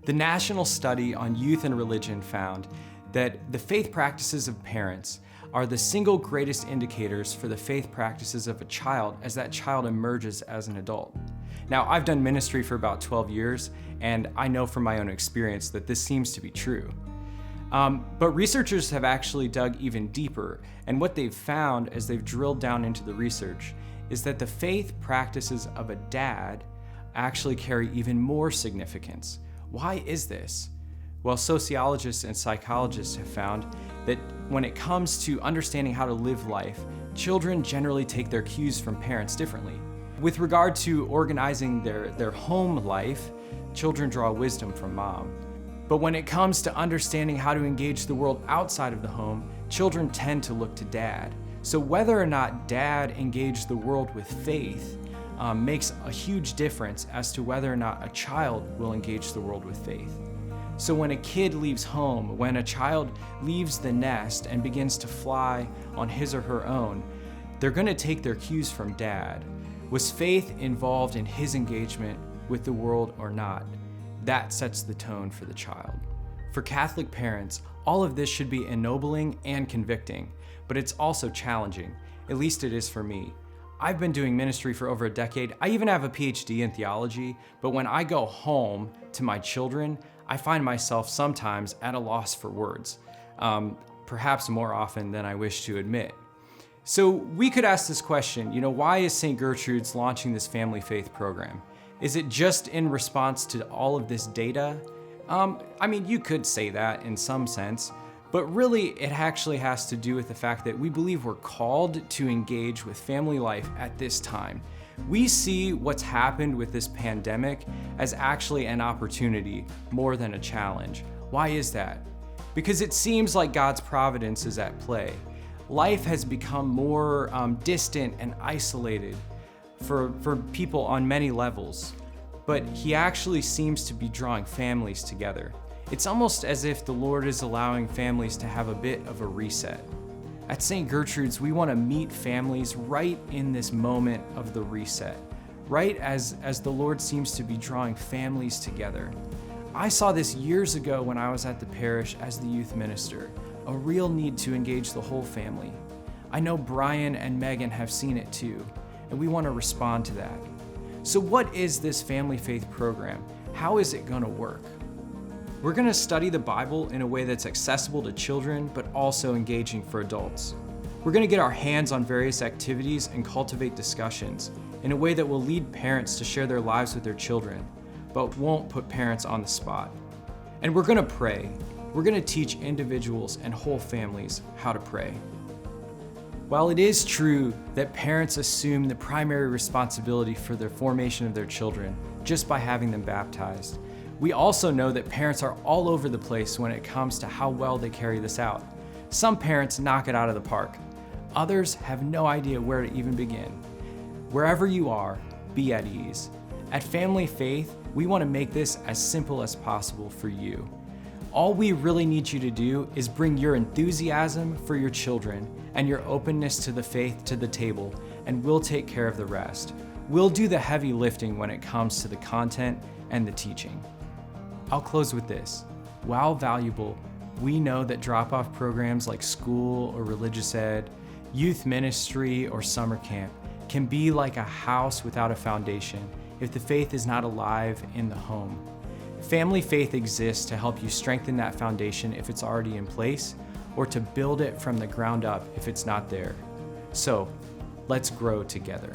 The national study on youth and religion found that the faith practices of parents are the single greatest indicators for the faith practices of a child as that child emerges as an adult. Now, I've done ministry for about 12 years, and I know from my own experience that this seems to be true. But researchers have actually dug even deeper, and what they've found as they've drilled down into the research is that the faith practices of a dad actually carry even more significance. Why is this? Well, sociologists and psychologists have found that when it comes to understanding how to live life, children generally take their cues from parents differently. With regard to organizing their home life, children draw wisdom from mom. But when it comes to understanding how to engage the world outside of the home, children tend to look to dad. So whether or not dad engaged the world with faith makes a huge difference as to whether or not a child will engage the world with faith. So when a kid leaves home, when a child leaves the nest and begins to fly on his or her own, they're going to take their cues from dad. Was faith involved in his engagement with the world or not? That sets the tone for the child. For Catholic parents, all of this should be ennobling and convicting, but it's also challenging. At least it is for me. I've been doing ministry for over a decade. I even have a PhD in theology, but when I go home to my children, I find myself sometimes at a loss for words, perhaps more often than I wish to admit. So we could ask this question, why is St. Gertrude's launching this family faith program? Is it just in response to all of this data? You could say that in some sense, but really it actually has to do with the fact that we believe we're called to engage with family life at this time. We see what's happened with this pandemic as actually an opportunity more than a challenge. Why is that? Because it seems like God's providence is at play. Life has become more distant and isolated for people on many levels, but He actually seems to be drawing families together. It's almost as if the Lord is allowing families to have a bit of a reset. At St. Gertrude's, we want to meet families right in this moment of the reset, right as the Lord seems to be drawing families together. I saw this years ago when I was at the parish as the youth minister, a real need to engage the whole family. I know Brian and Megan have seen it too, and we want to respond to that. So what is this family faith program? How is it going to work? We're going to study the Bible in a way that's accessible to children, but also engaging for adults. We're going to get our hands on various activities and cultivate discussions in a way that will lead parents to share their lives with their children, but won't put parents on the spot. And we're going to pray. We're going to teach individuals and whole families how to pray. While it is true that parents assume the primary responsibility for the formation of their children just by having them baptized, we also know that parents are all over the place when it comes to how well they carry this out. Some parents knock it out of the park. Others have no idea where to even begin. Wherever you are, be at ease. At Family Faith, we want to make this as simple as possible for you. All we really need you to do is bring your enthusiasm for your children and your openness to the faith to the table, and we'll take care of the rest. We'll do the heavy lifting when it comes to the content and the teaching. I'll close with this. While valuable, we know that drop-off programs like school or religious ed, youth ministry or summer camp can be like a house without a foundation if the faith is not alive in the home. Family faith exists to help you strengthen that foundation if it's already in place, or to build it from the ground up if it's not there. So, let's grow together.